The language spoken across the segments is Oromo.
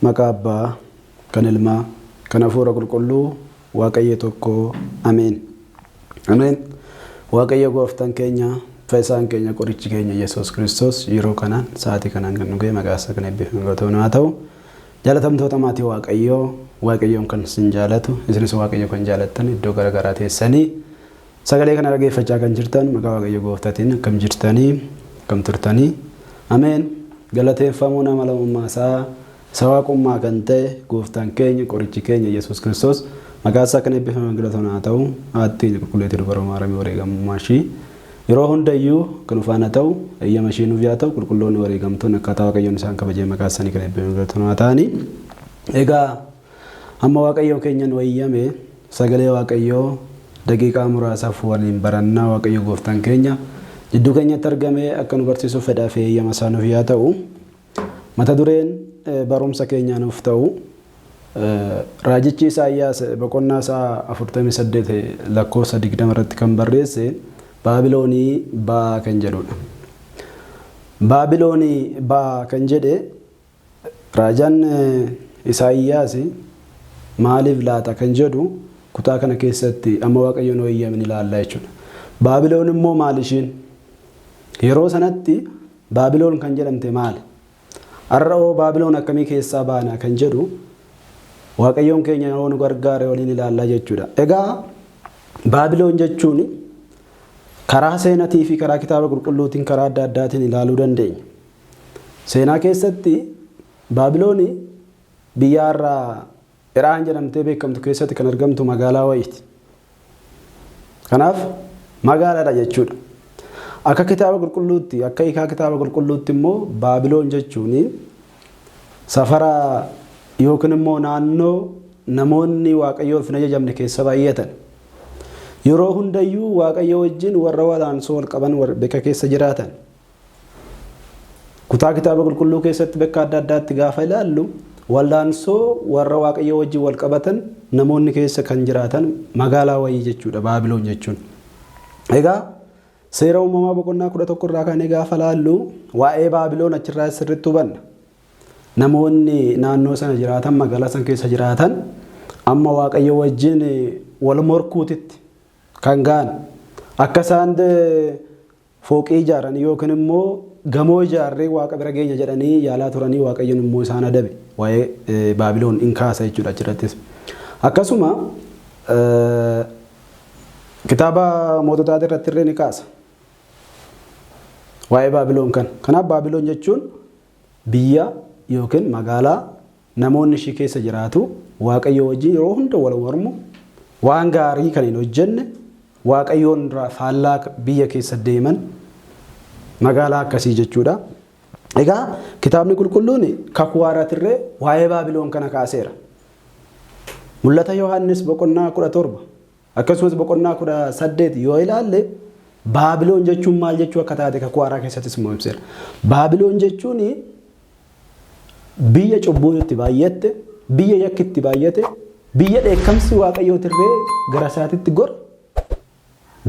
Maqaa Abbaa, kan Ilmaa, kan Hafuura Qulqulluu, Waaqayyo tokko. Ameen. Ameen. Waaqayyo gooftaan keenya, fayyisaan keenya, qorichi keenya Yesuus Kiristoos yeroo kanaan sa'aatii kanaan kan dhugee maqaa isaa kan eebbifamu haa ta'u. Jaalatamtoota maatii Waaqayyoo, Waaqayyoon kan isin jaalatu, isinis Waaqayyo kan jaalattan iddoo garaagaraa teessanii sagalee kana dhageeffachaa kan jirtan maqaa Waaqayyo gooftaatiin akkam jirtanii, akkam turtanii. Ameen. Galateeffamuu nama lammummaa isaa waaqummaa kan ta'e gooftaan keenya qorichi keenya Yesuus Kiristoos maqaa isaa kan eebbifamu haa ta'u. Haatti qulqulleetti dubara maaramii wareegamummaa ishii yeroo hundayyuu kan ufaana ta'u eeyyama ishii nuuf yaa ta'u qulqulloonni wareegamtoonni akkaataa Waaqayyoon isaan kabajee maqaa isaanii kan eebbifamu haa ta'ani. Egaa amma Waaqayyoon keenyan wayyame sagalee Waaqayyoo daqiiqaa muraasaaf waliin barannaa Waaqayyo gooftaan keenya jidduu keenyatti argame akka nu barsiisuuf fedhaa fi eeyyama isaa nuuf yaa ta'u. Mata dureen barumsa keenya nuuf ta'u raajichi Isaayyaas boqonnaa isaa 48 lakkoofsa 20 irratti kan barreesse Baabiloonii baa kan jedhudha. Baabiloonii baa kan jedhe raajaan Isaayyaas maaliif laata kan jedhu kutaa kana keessatti amma Waaqayyoon wayyamin ilaallaa jechuudha. Baabiloon immoo maal ishiin? Yeroo sanatti Baabiloon kan jedhamte maali? Har'oo Baabiloon akkamii keessaa baana kan jedhu Waaqayyoon keenya yoo nu gargaare waliin ilaallaa jechuudha. Egaa Baabiloon jechuun karaa seenaatii fi karaa kitaaba qulqulluutiin karaa adda addaatiin ilaaluu dandeenya. Seenaa keessatti Baabiloon biyya irraa Iraan jedhamtee beekamtu keessatti kan argamtu magaalaa wayiiti. Kanaaf magaalaadha jechuudha. Akka kitaaba qulqulluutti akka hiikaa kitaaba qulqulluutti immoo Baabiloon jechuun safara yookiin immoo naannoo namoonni Waaqayyoof hin ajajamne keessa baay'atan. Yeroo hundayyuu Waaqayyo wajjin warra walaansoo wal qaban bakka keessa jiraatan. Kutaa kitaaba qulqulluu keessatti bakka adda addaatti gaafa ilaallu walaansoo warra Waaqayyo wajjin wal qabatan namoonni keessa kan jiraatan magaalaa wayii jechuudha Baabiloon jechuun. Egaa seera uumamaa boqonnaa 11 irraa kan gaafa ilaallu waa'ee Baabiloon achirraa sirriitti hubanna. Namoonni naannoo sana jiraatan magaalaa sana keessa jiraatan amma Waaqayyo wajjin wal morkuutitti kan ga'an akka isaan fooqii ijaaran yookiin immoo gamoo ijaarree Waaqa bira geenya jedhanii yaalaa turanii Waaqayyoon immoo isaan adabe waa'ee Baabiloon in kaasa jechuudha achirrattis. Akkasuma kitaaba moototaa irratti illee ni kaasa waa'ee Baabiloon kan. Kanaaf Baabiloon jechuun biyya yookiin magaalaa namoonni ishii keessa jiraatu Waaqayyo wajjin yeroo hunda wal mormu waan gaarii kan hin hojjenne Waaqayyoon faallaa biyya keessa deeman magaalaa akkasii jechuudha. Egaa kitaabni qulqulluun kakuu haaraatirree waa'ee Baabiloon kana kaaseera. Mul'ata Yohaannis boqonnaa 17 akkasumas boqonnaa 18 yoo ilaalle Baabiloon jechuun maal jechuu akka taate kakuu haaraa keessattis immoo ibseera. Baabiloon jechuun biyya cubbuun itti baay'atte, biyya yakki itti baay'ate, biyya dheekkamsi Waaqayyootirree gara isaatitti gora,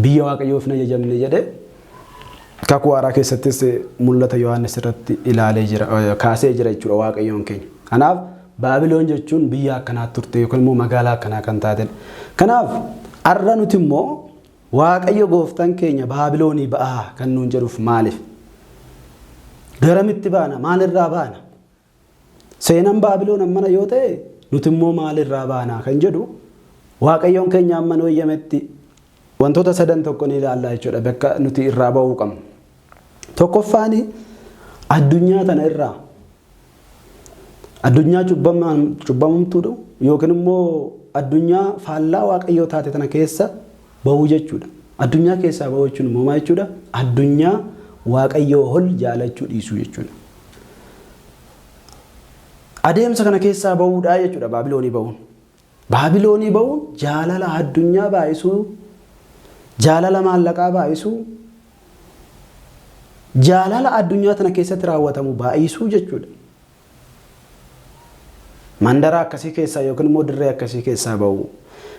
biyya Waaqayyoof hin ajajamne jedhe kakuu haaraa keessattis mul'ata Yohaannis irratti ilaalee jira kaasee jira jechuudha Waaqayyoon keenya. Kanaaf Baabiloon jechuun biyya akkanaa turte yookiin immoo magaalaa akkanaa kan taatedha. Kanaaf har'a nuti immoo Waaqayyo gooftaan keenya Baabiloonii ba'aa kan nuun jedhuuf maaliif? Garamitti baana? Maalirraa baana? Seenaan Baabiloon ammana yoo ta'e nuti immoo maalirraa baana kan jedhu Waaqayyoon keenya amma wayyametti wantoota sadan tokko ni ilaallaa jechuudha bakka nuti irraa ba'uu qabnu. Tokkoffaan addunyaa tana irraa addunyaa cubbamamtuudha yookiin immoo addunyaa faallaa Waaqayyoo taate tana keessa ba'uu jechuudha. Addunyaa keessaa ba'uu jechuun immoo maal jechuudha? Addunyaa Waaqayyoo ol jaalachuu dhiisuu jechuudha. Adeemsa kana keessaa ba'uudhaa jechuudha Baabiloonii ba'uun. Baabiloonii ba'uun jaalala addunyaa baay'isuu, jaalala maallaqaa baay'isuu, jaalala addunyaa tana keessatti raawwatamu baay'isuu jechuudha. Mandara akkasii keessaa yookiin immoo dirree akkasii keessaa ba'uu.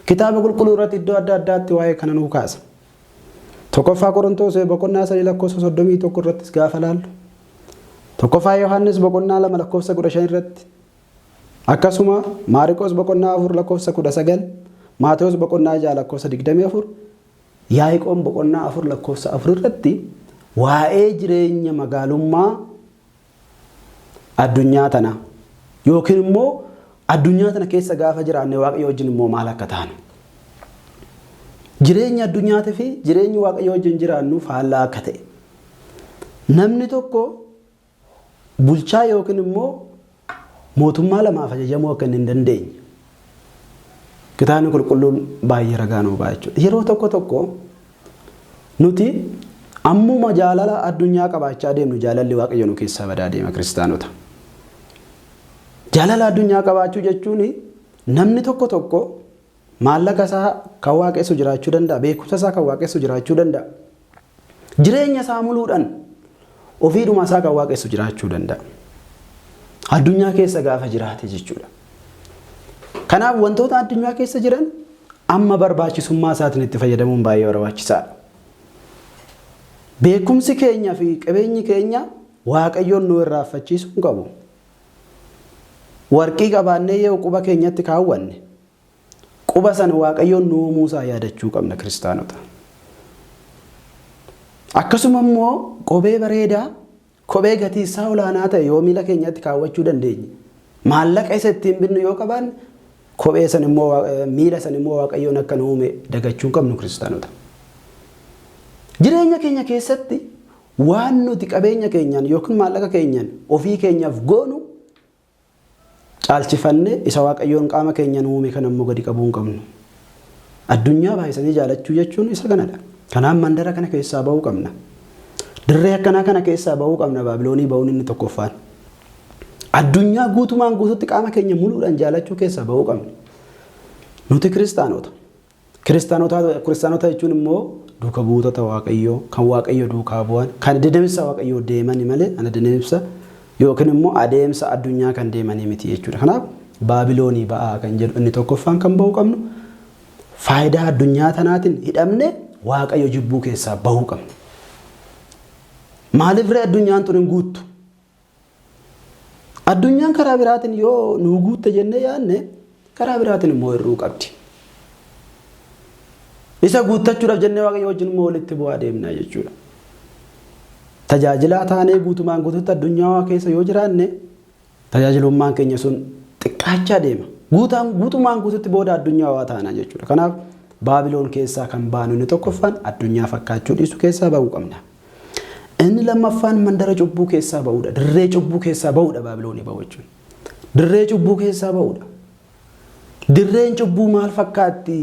Kitaaba qulqulluu irratti iddoo adda addaatti waa'ee kana nuu kaasa. Tokkoffaa Qorontoos boqonnaa 3 lakkoofsa 31 irrattis gaafa laallu. Tokkoffaa Yohaannis boqonnaa 2 lakkoofsa 15 irratti. Akkasuma Maariqoos boqonnaa 4 lakkoofsa 19, Maatewos boqonnaa 6 lakkoofsa 24, Yaaqoob boqonnaa 4 lakkoofsa 4 irratti waa'ee jireenya magaalummaa addunyaa tana yookiin immoo addunyaa tana keessa gaafa jiraanne Waaqayyo wajjin immoo maal akka taanu. Jireenya addunyaatii fi jireenyi Waaqayyo wajjin jiraannu faallaa akka ta'e. Namni tokko bulchaa yookiin immoo mootummaa lamaaf ajajamuu akka hin dandeenye. Kitaabni qulqulluun baay'ee ragaa nuu ba'a jechuudha. Yeroo tokko nuti ammuma jaalala addunyaa qabaachaa deemnu jaalalli Waaqayyo nu keessaa badaa deema kiristaanota. Jaalala addunyaa qabaachuu jechuun namni tokko maallaqa isaa kan waaqessu jiraachuu danda'a, beekumsa isaa kan waaqessu jiraachuu danda'a. Jireenya isaa muluudhaan ofiidhuma isaa kan waaqessu jiraachuu danda'a. Addunyaa keessa gaafa jiraate jechuudha. Kanaaf wantoota addunyaa keessa jiran amma barbaachisummaa isaatiin itti fayyadamuun baay'ee barbaachisaadha. Beekumsi keenya fi qabeenyi keenya Waaqayyoon nu irraanfachiisuu hin qabu. Warqii qabaannee yoo quba keenyatti kaawwanne quba sana Waaqayyoon nu uumuusaa yaadachuu qabna kiristaanota. Akkasuma immoo kophee bareedaa, kophee gatii isaa olaanaa ta'e yoo miila keenyatti kaawwachuu dandeenye, maallaqa isa ittiin binnu yoo qabaanne kophee sana immoo miila sana immoo Waaqayyoon akka nu uume dagachuu qabnu kiristaanota. Jireenya keenya keessatti waan nuti qabeenya keenyaan yookiin maallaqa keenyaan ofii keenyaaf goonu caalchifannee isa Waaqayyoon qaama keenyaan uume kan ammoo gadi qabuu hin qabnu. Addunyaa baay'isanii jaalachuu jechuun isa kanadha. Kanaaf mandara kana keessaa bahuu qabna. Dirree akkanaa kana keessaa bahuu qabna. Baabiloonii bahuun inni tokkoffaan. Addunyaa guutumaan guututti qaama keenya muluudhaan jaalachuu keessaa bahuu qabna. Nuti kiristaanota. Kiristaanota jechuun immoo duuka buutota Waaqayyoo, kan Waaqayyo duukaa bu'an, kan deddeebisa Waaqayyoo deemani malee ana deddeebisa yookiin immoo adeemsa addunyaa kan deemanii miti jechuudha. Kanaaf Baabiloonii ba'aa kan jedhu inni tokkoffaan kan bahuu qabnu faayidaa addunyaa tanaatiin hidhamne Waaqayyo jibbuu keessaa bahuu qabna. Maaliif ree addunyaan tun hin guuttu? Addunyaan karaa biraatiin yoo nu guutte jennee yaadne karaa biraatiin immoo hir'uu qabdi. Isa guuttachuudhaaf jennee Waaqayyo wajjin immoo walitti bu'aa deemnaa jechuudha. Tajaajilaa taanee guutumaan guututti addunyaa keessa yoo jiraanne tajaajilummaan keenya sun xiqqaachaa deema. Guutumaan guututti booda addunyaa waa taana jechuudha. Kanaaf Baabiloon keessaa kan baanu inni tokkoffaan addunyaa fakkaachuu dhiisuu keessaa bahuu qabna. Inni lammaffaan mandara cubbuu keessaa bahuudha. Dirree cubbuu keessaa bahuudha Baabiloonii bahu jechuudha. Dirree cubbuu keessaa bahuudha. Dirreen cubbuu maal fakkaatti?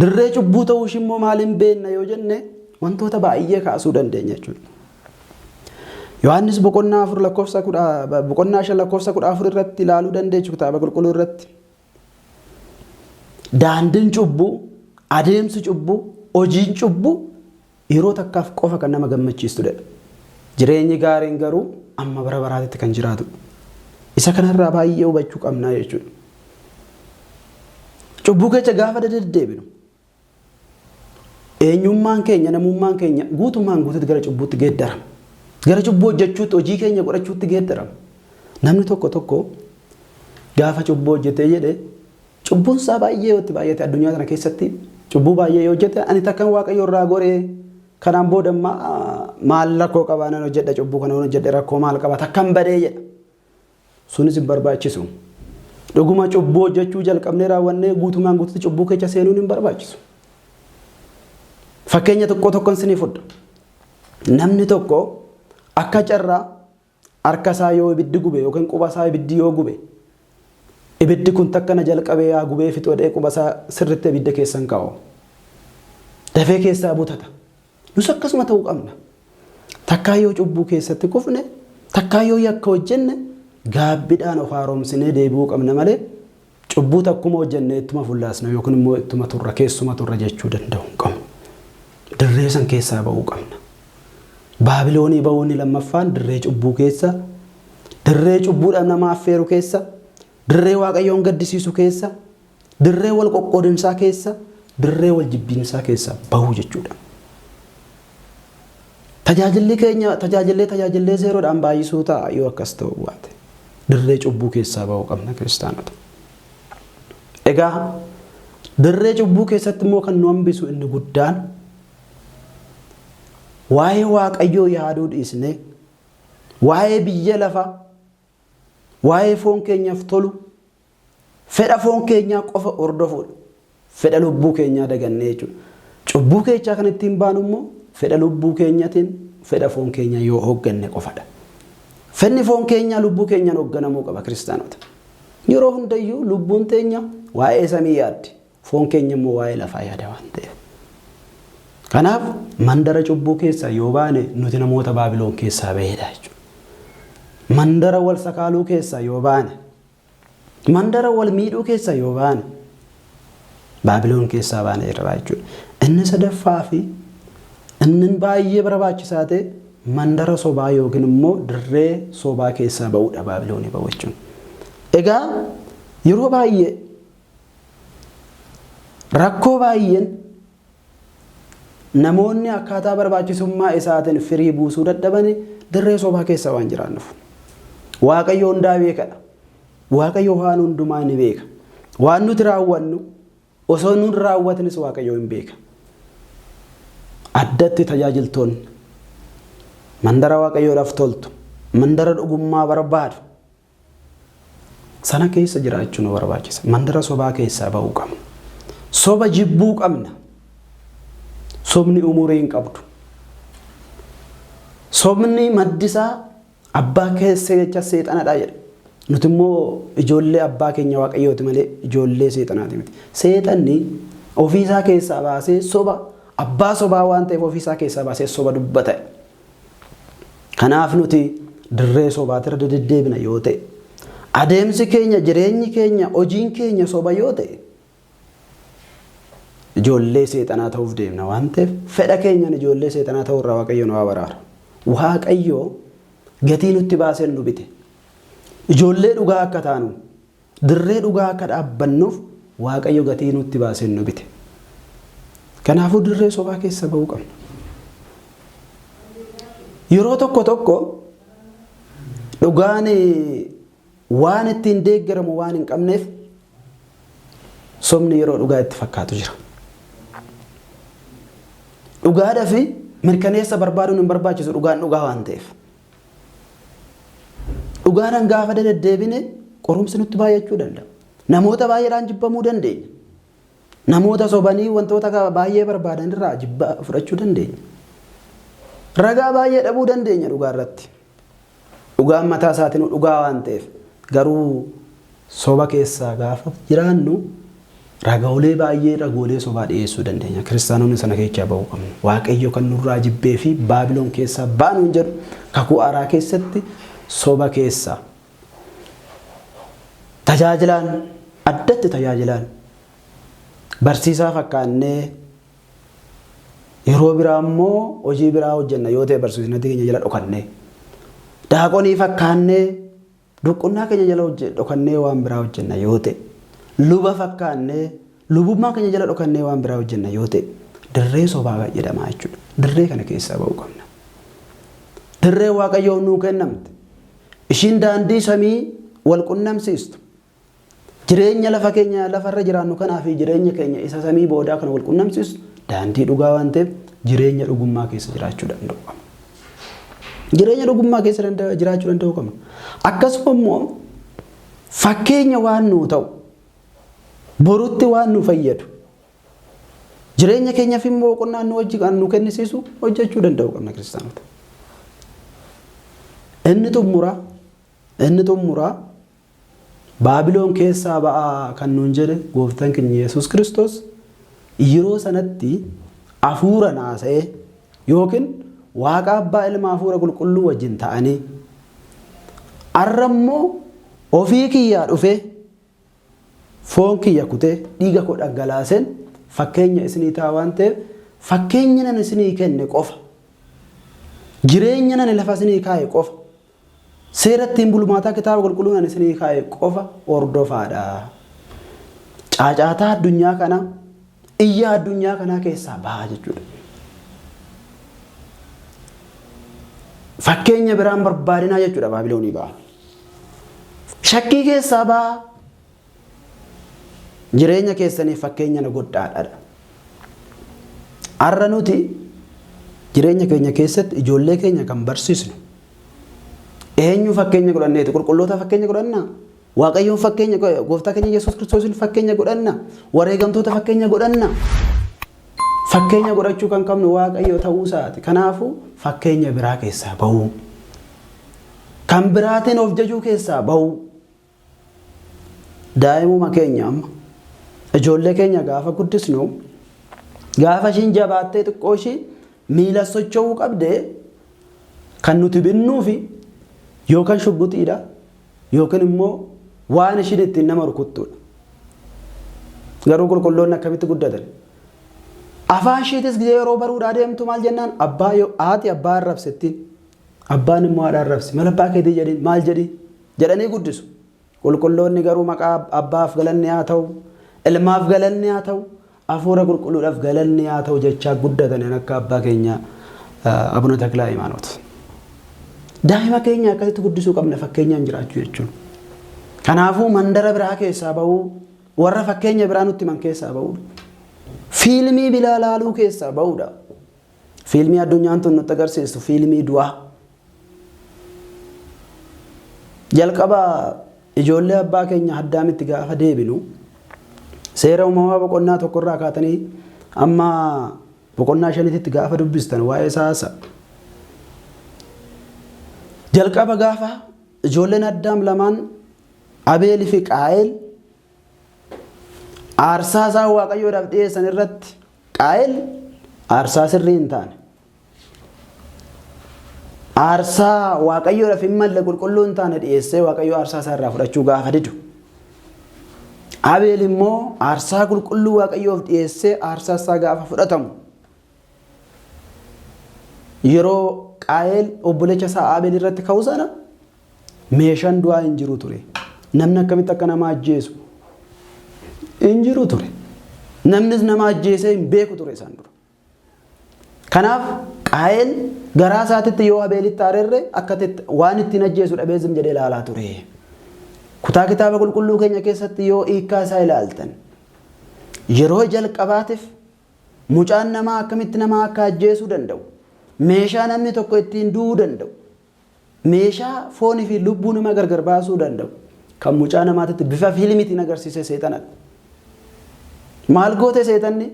Dirree cubbuu ta'uu ishii immoo maal hin beekna yoo jenne wantoota baay'ee kaasuu dandeenya jechuudha. Yohaannis boqonnaa 5 lakkoofsa 14 irratti ilaaluu dandeessu kitaaba qulqulluu irratti. Daandiin cubbuu, adeemsi cubbuu, hojiin cubbuu yeroo takkaaf qofa kan nama gammachiistudha. Jireenyi gaariin garuu amma bara baraatitti kan jiraatu. Isa kanarraa baay'ee hubachuu qabnaa jechuudha. Cubbuu keessa gaafa deddeebinu eenyummaan keenya, namummaan keenya guutumaan guututti gara cubbuutti geeddarama. Gara cubbuu hojjechuutti, hojii keenya godhachuutti geeddarama. Namni tokko gaafa cubbuu hojjetee jedhee cubbuun isaa baay'ee itti baay'ate addunyaa kana keessatti cubbuu baay'ee yoo hojjete ani takkan Waaqayyo irraa goree kanaan booda maallaqoo qabaa nan hojjedha cubbuu kana hojjedhe rakkoo maal qaba takkan badee jedha. Sunis hin barbaachisu. Dhuguma cubbuu hojjechuu jalqabnee raawwannee guutumaan guututti cubbuu keessa seenuun hin barbaachisu. Fakkeenya tokkoon sinii fudha. Namni tokko akka carraa harka isaa yoo ibiddi gube yookiin quba isaa ibiddi yoo gube ibiddi kun takkana jalqabee yaa gubee fixoo dhee quba isaa sirriitti ibidda keessan kaa'u. Dafee keessaa butata. Nus akkasuma ta'uu qabna. Takkaa yoo cubbuu keessatti kufne, takkaa yoo yakka hojjenne gaabbiidhaan of haaromsinee deebi'uu qabna malee cubbuu takkuma hojjenne ittuma fullaasna yookiin immoo ittuma turra keessuma turra jechuu danda'u hin qabnu. Dirree san keessaa bahuu qabna. Baabiloonii bahuun lammaffaan dirree cubbuu keessa, dirree cubbuudhaan nama affeeru keessa, dirree Waaqayyoon gaddisiisu keessa, dirree wal qoqqoodinsaa keessa, dirree wal jibbiinsaa keessa bahuu jechuudha. Tajaajilli keenya tajaajillee zeeroodhaan baay'isuu ta'a yoo akkas ta'u baate. dirree cubbuu keessaa ba'uu qabna kiristaanota. Egaa dirree cubbuu keessatti immoo kan nu hambisu inni guddaan waa'ee Waaqayyoo yaaduu dhiisnee waa'ee biyya lafaa waa'ee foon keenyaaf tolu fedha foon keenyaa qofa hordofuudha. Fedha lubbuu keenyaa dagannee jechuudha. Cubbuu keessaa kan ittiin baanu immoo fedha lubbuu keenyaatiin fedha foon keenyaa yoo hoogganne qofadha. Fedhi foon keenyaa lubbuu keenyaan hoogganamuu qaba kiristaanota. Yeroo hundayyuu lubbuun teenya waa'ee samii yaaddi. Foon keenya immoo waa'ee lafaa yaada waan ta'eef. Kanaaf mandara cubbuu keessaa yoo baane nuti namoota Baabiloon keessaa baheedha jechuudha. Mandara wal sakaaluu keessaa yoo baane, mandara wal miidhuu keessaa yoo baane, Baabiloon keessaa baane irraa jechuudha. Inni sadaffaa fi inni baay'ee barbaachisaa ta'e mandara sobaa yookiin immoo dirree sobaa keessaa ba'uudha Baabiloonii ba'u jechuudha. Egaa yeroo baay'ee rakkoo baay'een namoonni akkaataa barbaachisummaa isaatiin firii buusuu dadhabanii dirree sobaa keessa waan jiraannuuf. Waaqayyo hundaa beekadha. Waaqayyo waan hundumaa ni beeka. Waan nuti raawwannu osoo nuti raawwatanis Waaqayyo hin beeka. Addatti tajaajiltoonni mandara Waaqayyoodhaaf toltu, mandara dhugummaa barbaadu sana keessa jiraachuu nu barbaachisa. Mandara sobaa keessaa ba'uu qabna. Soba jibbuu qabna. Sobni umurii hin qabdu. Sobni maddisaa abbaa keessa jecha seexanadha jedha. Nuti immoo ijoollee abbaa keenya Waaqayyooti malee ijoollee seexanaati miti. Seexanni ofiisaa keessaa baasee soba abbaa sobaa waan ta'eef ofiisaa keessaa baasee soba dubbata. Kanaaf nuti dirree sobaatirra deddeebina yoo ta'e, adeemsi keenya, jireenyi keenya, hojiin keenya soba yoo ta'e, ijoollee seexanaa ta'uuf deemna waan ta'eef fedha keenyan ijoollee seexanaa ta'uu irraa Waaqayyo nu baraara. Waaqayyo gatii nutti baasee nu bite. Ijoollee dhugaa akka taanu, dirree dhugaa akka dhaabbannuuf Waaqayyo gatii nutti baasee nu bite. Kanaafuu dirree sobaa keessa ba'uu qabna. Yeroo tokko tokko dhugaan waan ittiin deeggaramu waan hin qabneef sobni yeroo dhugaa itti fakkaatu jira. Dhugaadhaa fi mirkaneessa barbaaduun hin barbaachisu dhugaan dhugaa waan ta'eef. Dhugaadhaan gaafa deddeebine qorumsi nutti baay'achuu danda'a. Namoota baay'eedhaan jibbamuu dandeenya. Namoota sobanii wantoota baay'ee barbaadan irraa jibba fudhachuu dandeenya. Ragaa baay'ee dhabuu dandeenya dhugaa irratti. Dhugaan mataa isaatiin dhugaa waan ta'eef garuu soba keessaa gaafa jiraannu ragoolee baay'ee ragoolee sobaa dhiyeessuu dandeenya. Kiristaanonni sana keessaa ba'uu qabna. Waaqayyo kan nurraa jibbee fi Baabiloon keessaa baanu hin jedhu kakuu haaraa keessatti soba keessaa tajaajilaan addatti tajaajilaan barsiisaa fakkaannee yeroo biraa immoo hojii biraa hojjenna yoo ta'e barsiisnatti keenya jala dhokannee daaqonii fakkaannee duqqannaa keenya jala dhokannee waan biraa hojjenna yoo ta'e luba fakkaannee lubummaa keenya jala dhokannee waan biraa hojjenna yoo ta'e dirree sobaa jedhama jechuudha. Dirree kana keessaa ba'uu qabna. Dirree Waaqayyoon nuu kennamte. Ishiin daandii samii wal qunnamsiistu. Jireenya lafa keenya lafarra jiraannu kanaa fi jireenya keenya isa samii boodaa kana wal qunnamsiistu daandii dhugaa waan ta'eef jireenya dhugummaa keessa jiraachuu danda'u qabna. Jireenya dhugummaa keessa jiraachuu danda'u qabna. Akkasuma immoo fakkeenya waan nuu ta'u borutti waan nu fayyadu jireenya keenyaaf immoo boqonnaa nu wajji kan nu kennisiisu hojjechuu danda'u qabna kiristaanota. Inni xumuraa Baabiloon keessaa ba'aa kan nuun jedhe gooftaan keenya Yesuus Kiristoos yeroo sanatti hafuura naasa'ee yookiin Waaqa Abbaa Ilma hafuura qulqulluu wajjin ta'anii har'a immoo ofii kiyyaa dhufee foon kiyya kutee dhiiga koo dhangalaaseen fakkeenya isinii ta'a waan ta'eef fakkeenya nan isinii kenne qofa jireenya nan lafa isinii kaa'e qofa seera ittiin bulmaataa kitaaba qulqulluu nan isinii kaa'e qofa hordofaadha. Caacaataa addunyaa kana iyya addunyaa kanaa keessaa bahaa jechuudha. Fakkeenya biraan barbaadinaa jechuudha Baabiloonii ba'a. shakkii keessaa ba'aa. Jireenya keessaniif fakkeenya nu godhaadha. Har'a nuti jireenya keenya keessatti ijoollee keenya kan barsiisnu eenyu fakkeenya godhanneeti? Qulqulloota fakkeenya godhannaa? Waaqayyoon fakkeenya, gooftaa keenya Yesuus Kiristoosin fakkeenya godhannaa? Wareegamtoota fakkeenya godhannaa? Fakkeenya godhachuu kan qabnu Waaqayyo ta'uu isaati. Kanaafuu fakkeenya biraa keessaa ba'uu, kan biraatiin of jajuu keessaa ba'uu. Daa'imuma keenya amma ijoollee keenya gaafa guddisnu, gaafa ishiin jabaattee xiqqoo ishii miila socho'uu qabdee kan nuti binnuufi yookaan shubbutiidha yookaan immoo waan ishiin ittiin nama rukuttudha. Garuu qulqulloonni akkamitti guddatan? Afaan ishiitis yeroo baruudhaa deemtu maal jennaan? Haati abbaa arrabsettiin, abbaan immoo haadha arrabse. Mala abbaa keetii jedhin maal jedhanii guddisu. Qulqulloonni garuu maqaa abbaaf galanni haa ta'u, ilmaaf galanni haa ta'u, hafuura qulqulluudhaaf galanni haa ta'u jechaa guddatan akka abbaa keenya Abuna Taklaa Hayimaanoot. Daa'ima keenya akkasitti guddisuu qabna fakkeenyaan jiraachuu jechuun. Kanaafuu mandara biraa keessaa ba'uu, warra fakkeenya biraa nutti himan keessaa ba'uu, fiilmii bilaa laaluu keessaa ba'uudha. Fiilmii addunyaan tun nutti agarsiistu fiilmii du'aa. Jalqaba ijoollee abbaa keenya Addaamitti gaafa deebinu seera uumamaa boqonnaa tokkorraa kaatanii amma boqonnaa 5tti gaafa dubbistan waa'ee saasa. Jalqaba gaafa ijoolleen Addaam lamaan Abeel fi Qaayel aarsaa isaa Waaqayyoodhaaf dhiyeessan irratti Qaayel aarsaa sirrii hin taane, aarsaa Waaqayyoodhaaf hin malle qulqulluu hin taane dhiyeessee Waaqayyo aarsaa isaa irraa fudhachuu gaafa didu. Abeel immoo aarsaa qulqulluu Waaqayyoof dhiyeessee aarsaa isaa gaafa fudhatamu. Yeroo Qaayel obbolecha isaa Abeel irratti ka'u sana meeshaan du'aa hin jiru ture. Namni akkamitti akka nama ajjeesu hin jiru ture. Namnis nama ajjeesee hin beeku ture isaan dura. Kanaaf Qaayel garaa isaatitti yoo Abeelitti aarerre akka waan ittiin ajjeesu dhabee zim jedhee ilaalaa ture. Kutaa kitaaba qulqulluu keenya keessatti yoo hiikkaa isaa ilaaltan yeroo jalqabaatiif mucaan namaa akkamitti nama akka ajjeesuu danda'u, meeshaa namni tokko ittiin du'uu danda'u, meeshaa foonii fi lubbuu nama gargar baasuu danda'u kan mucaa namaatitti bifa fiilmiitiin agarsiise seexanadha. Maal goote seexanni?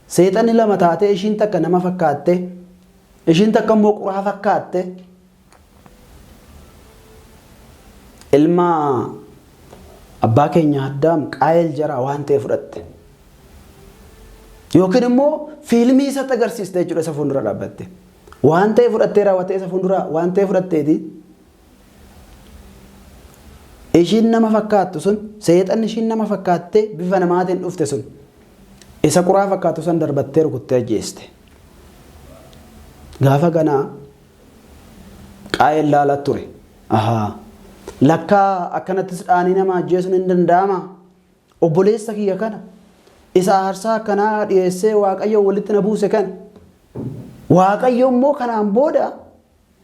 Seexanni lama taatee ishiin takka nama fakkaatte, ishiin takka immoo quraa fakkaatte ilma abbaa keenya Addaam Qaayel jara waan ta'e fudhatte. Yookiin immoo fiilmii isatti agarsiiste jechuudha isa fuuldura dhaabbatte. Waan ta'e fudhattee raawwattee isa fuuldura waan ta'e fudhatteeti. Ishiin nama fakkaattu sun seexanni ishiin nama fakkaattee bifa namaatiin dhufte sun isa quraa fakkaatu san darbattee rukuttee ajjeeste. Gaafa ganaa Qaayel laalaa ture. Lakkaa akkanattis dhaanii nama ajjeesuun hin danda'ama. Obboleessa kiyya kana isa aarsaa akkanaa dhiyeessee Waaqayyo walitti na buuse kana. Waaqayyo immoo kanaan booda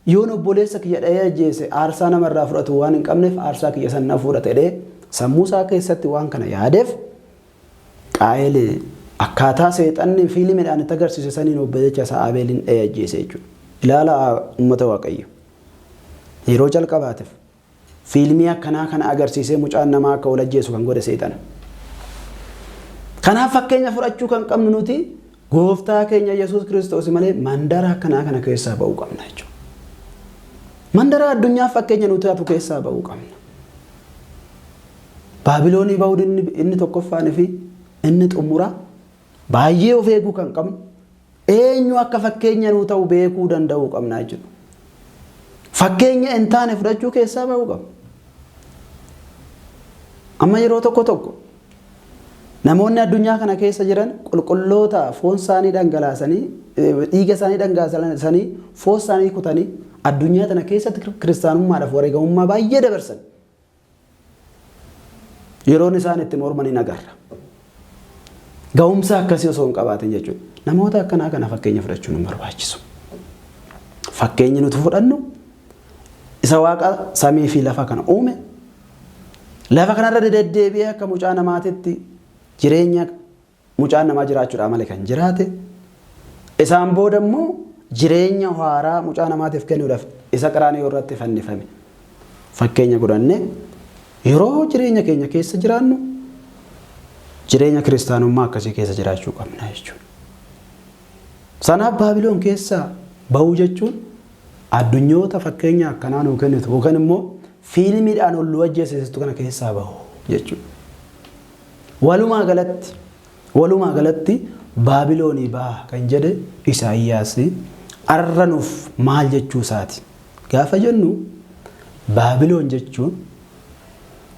yoon obboleessa kiyya dha'ee ajjeese aarsaa namarraa fudhatu waan hin qabneef aarsaa kiyya san na fudhate jedhee sammuu isaa keessatti waan kana yaadeef Qaayel akkaataa seexanni fiilmiidhaan itti agarsiise saniin obboleessa isaa Abeelin dha'ee ajjeese jechuudha. Ilaalaa uummata Waaqayyo. Yeroo jalqabaatiif fiilmii akkanaa kana agarsiisee mucaan namaa akka wal ajjeesu kan godhe seexana. Kanaaf fakkeenya fudhachuu kan qabnu nuti gooftaa keenya Yesuus Kiristoos malee mandara akkanaa kana keessaa ba'uu qabna jechuudha. Mandara addunyaa fakkeenya nuti hatu keessaa ba'uu qabna. Baabiloonii ba'uu inni tokkoffaanii fi inni xumuraa baay'ee of eeguu kan qabnu, eenyu akka fakkeenya nu ta'u beekuu danda'uu qabna jechuudha. Fakkeenya hin taane fudhachuu keessaa ba'uu qabna. Amma yeroo tokko namoonni addunyaa kana keessa jiran qulqulloota foon isaanii dhangalaasanii dhiiga isaanii dhangalaasanii foon isaanii kutanii addunyaa tana keessatti kiristaanummaadhaaf wareegamummaa baay'ee dabarsan. Yeroon isaan itti mormanii nagarra. Ga'umsa akkasii osoo hin qabaatin jechuudha. Namoota akkanaa kana fakkeenya fudhachuu nu barbaachisu. Fakkeenyi nuti fudhannu isa Waaqa samii fi lafa kana uume, Lafa kanarra deddeebi'ee akka mucaa namaatitti jireenya mucaan namaa jiraachuudhaan malee kan jiraate isaan booda immoo jireenya haaraa mucaa namaatiif kennuudhaaf isa qaraanii irratti fannifame. Fakkeenya godhanne yeroo jireenya keenya keessa jiraannu jireenya kiristaanummaa akkasii keessa jiraachuu qabna jechuudha. Sanaaf Baabiloon keessaa bahuu jechuun addunyoota fakkeenya akkanaa nuu kennitu yookaan immoo fiilmiidhaan ol wajjeessistu kana keessaa bahu jechuudha. Walumaa galatti Baabiloonii baha kan jedhe Isaayyaas arra nuuf maal jechuu isaati. Gaafa jennu Baabiloon jechuun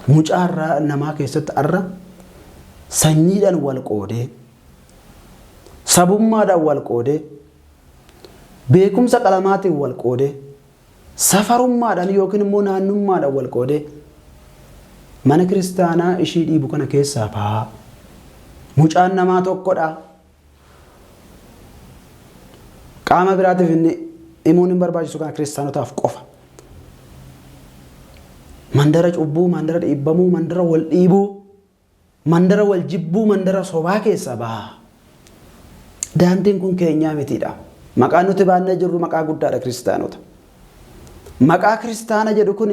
mucaa namaa keessatti arra sanyiidhaan wal qoodee sabummaadhaan wal qoodee beekumsa qalamaatiin wal qoodee safarummaadhaan yookiin immoo naannummaadhaan wal qoodee mana kiristaanaa ishii dhiibu kana keessaa baha. Mucaan namaa tokkodha. Qaama biraatiif inni himuun hin barbaachisu kana kiristaanotaaf qofa. Mandara cubbuu, mandara dhiibbamuu, mandara wal dhiibuu, mandara wal jibbuu, mandara sobaa keessaa baha. Daandiin kun keenyaa mitiidha. Maqaan nuti baannee jirru maqaa guddaadha kiristaanota. Maqaa kiristaana jedhu kun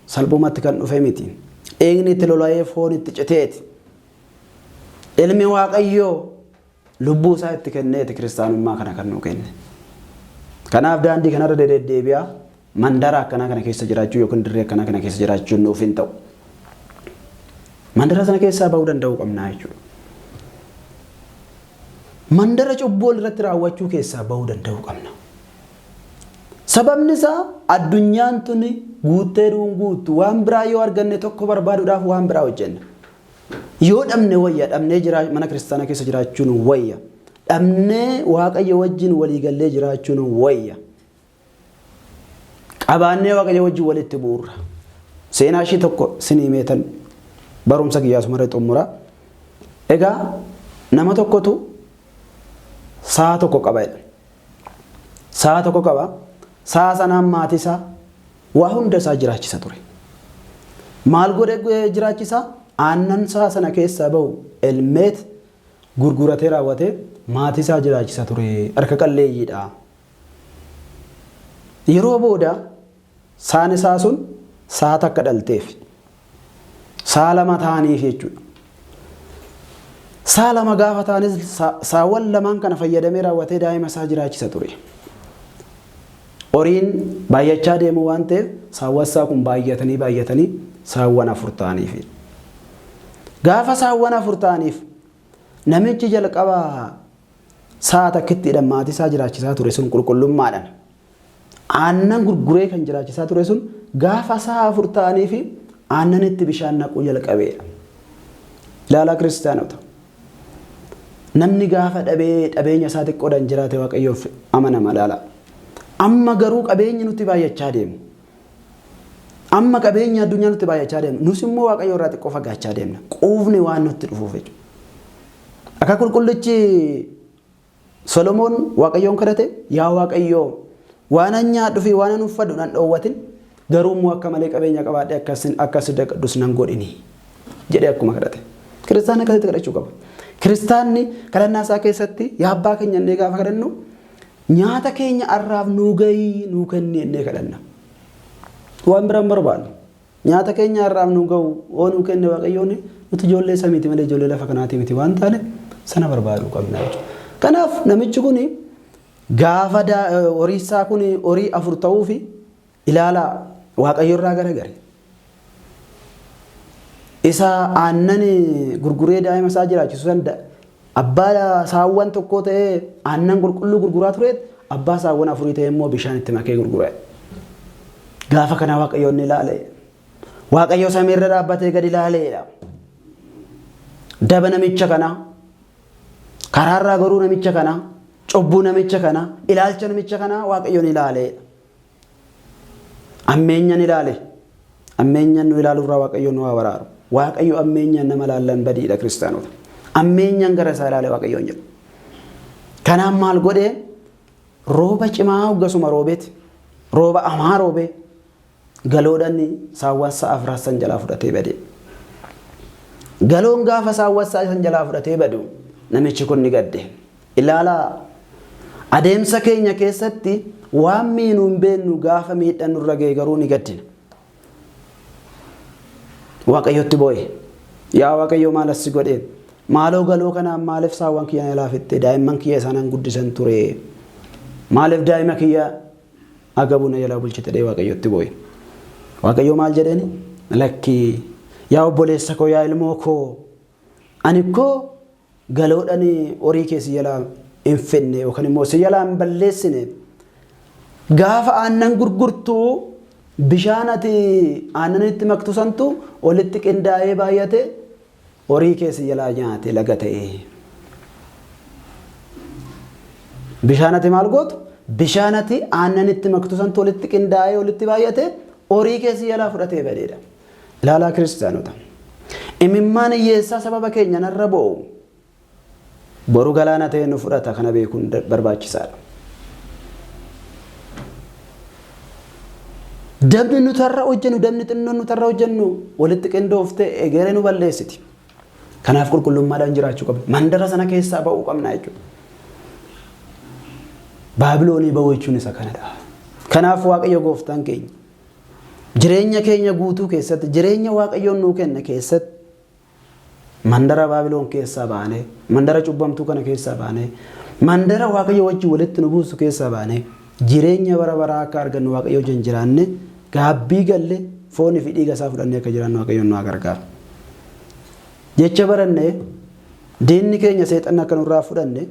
salphumatti kan dhufe miti. Eegni itti lola'ee foon itti citeeti. Ilmi Waaqayyoo lubbuu isaa itti kenneeti kiristaanummaa kana kan nuu kenne. Kanaaf daandii kanarra deddeebi'aa mandara akkanaa kana keessa jiraachuu yookiin dirree akkanaa kana keessa jiraachuu nuuf hin ta'u. Mandara sana keessaa bahuu danda'uu qabnaa jechuudha. Mandara cubbuu irratti raawwachuu keessaa bahuu danda'uu qabna. Sababni isaa addunyaan tuni guuttee guuttu waan biraa yoo arganne tokko barbaaduudhaaf waan biraa hojjenna. Yoo dhabne wayya dhabnee mana kiristaanaa keessa jiraachuun wayya. Dhabnee Waaqayyo wajjin waliigallee jiraachuun wayya. Qabaannee Waaqayyo wajjin walitti bu'uura. Seenaa ishii tokko sinii meetan barumsa kiyyaas maree xumura. Egaa nama tokkotu sa'a tokko qaba. Sa'a tokko qaba. Sa'a sanaan maatii isaa waa hunda isaa jiraachisa ture. Maal godhee jiraachisa? Aannan sa'a sana keessaa bahu elmeet gurguratee raawwatee maatii isaa jiraachisa ture. Harka qalleeyyiidha. Yeroo booda saan isaa sun sa'a takka dhalteef. Sa'a lama ta'aniif jechuudha. Sa'a lama gaafa ta'anis saawwan lamaan kana fayyadamee raawwatee daa'ima isaa jiraachisa ture. Horiin baay'achaa deemu waan ta'eef saawwan isaa kun baay'atanii saawwan 4 ta'aniif. Gaafa saawwan 4 ta'aniif namichi jalqaba sa'a takkitti maatii isaa jiraachisaa ture sun qulqullummaadhaan aannan gurguree kan jiraachisaa ture sun gaafa sa'a 4 ta'aniif aannan itti bishaan naquu jalqabeedha. Ilaalaa kiristaanota. Namni gaafa dhabeenya isaa xiqqoodhaan jiraate Waaqayyoof amanama laala. Amma garuu qabeenyi nuti baay'achaa deemu. Amma qabeenya addunyaa nuti baay'achaa deemu. Nus immoo Waaqayyoo irraa xiqqoo fagaachaa deemna. Quufni waan nutti dhufuuf jechuudha. Akka qulqullichi Solomoon Waaqayyoon kadhate yaa Waaqayyoo waan an nyaadhu fi waan an uffadhu nan dhoowwatin garuu immoo akka malee qabeenya qabaadhee akkas daqadhus nan godhini jedhee akkuma kadhate. Kiristaanni akkasitti kadhachuu qaba. Kiristaanni kadhannaa isaa keessatti yaa abbaa keenya innee gaafa kadhannu nyaata keenya arraaf nuu gahii nuu kenni innee kadhanna. Waan biraan barbaadu. Nyaata keenya arraaf nuu gahu oo nuu kenne Waaqayyoon nuti ijoollee samiiti malee ijoollee lafa kanaati miti waan taane sana barbaaduu qabna jechuudha. Kanaaf namichi kun gaafa horii isaa kun horii 4 ta'uu fi ilaalaa Waaqayyo irraa garagare. Isa aannan gurguree daa'ima isaa jiraachisu sanda abbaa saawwan tokko ta'ee aannan qulqulluu gurguraa ture abbaa saawwan 4 ta'ee immoo bishaan itti makee gurgure. Gaafa kana Waaqayyoon ni ilaale. Waaqayyo samii irra dhaabbatee gadi ilaaleedha. Daba namicha kana karaarraa goruu namicha kana cubbuu namicha kana ilaalcha namicha kana Waaqayyoon ilaaleedha. Ammeenyan ilaale. Ammeenyan nu ilaaluurraa Waaqayyoon nu baraaru. Waaqayyo ammeenyan nama laallan badiidha kiristaanota. Ammeenyan gara isaa ilaale Waaqayyoon jedhu. Kanaan maal godhee rooba cimaa hoggasuma roobeeti. Rooba amaa roobee galoodhaan saawwan sa'a afran jalaa fudhatee bade. Galoon gaafa saawwan sa'a san jalaa fudhatee badu namichi kun ni gadde. Ilaalaa adeemsa keenya keessatti waan miinuu hin beeknu gaafa miidhaan nurra ga'e garuu ni gaddina. Waaqayyotti boo'e. Yaa Waaqayyo maal asii godhee? Maaloo galoo kanaan maaliif saawwan kiyya jalaa fixxee daa'imman kiyya isaanan guddisan ture? Maaliif daa'ima kiyya agabuna jalaa bulchite jedhee Waaqayyotti boo'e. Waaqayyo maal jedhani? Lakkii yaa obboleessa koo yaa ilmoo koo ani koo galoodhaan horii kee si jalaa hin fenne yookaan immoo si jalaa hin balleessine. Gaafa aannan gurgurtuu bishaan ati aannan itti maktu santu olitti qindaa'ee baay'ate horii kee si jalaa nyaate laga ta'e. Bishaan ati maal gootu? Bishaan ati aannan itti maktu santu olitti qindaa'ee olitti baay'ate horii kee si jalaa fudhatee badeedha. Ilaalaa kiristaanota. Imimmaan hiyyeessaa sababa keenya narra bo'u boru galaana ta'e nu fudhata kana beekuun barbaachisaadha. Dabni nutarra hojjennu dabni xinnoon nutarra hojjennu walitti qindooftee egeree nu balleessiti. Kanaaf qulqullummaadhaan jiraachuu qabna. Mandara sana keessaa ba'uu qabna jechuudha. Baabiloonii ba'uu jechuun isa kanadha. Kanaaf Waaqayyo gooftaan keenya jireenya keenya guutuu keessatti jireenya Waaqayyoon nuu kenna keessatti mandara Baabiloon keessaa baanee mandara cubbamtuu kana keessaa baanee mandara Waaqayyo wajjin walitti nu buusu keessaa baanee jireenya bara baraa akka argannu Waaqayyo wajjin jiraanne gaabbii galle foonii fi dhiiga isaa fudhannee akka jiraannu Waaqayyoon nu gargaara. Jecha barannee diinni keenya seexanni akka nurraa fudhanne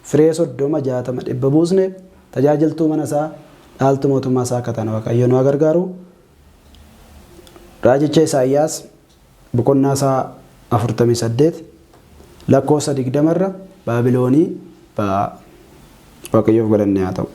firee 30 60 100 buusne tajaajiltuu mana isaa dhaaltu mootummaa isaa akka ta'an Waaqayyo nu gargaaru. Raajicha Isaayyaas boqonnaa isaa 48 lakkoofsa 20 irra Baabiloonii Waaqayyoof galannee haa ta'u.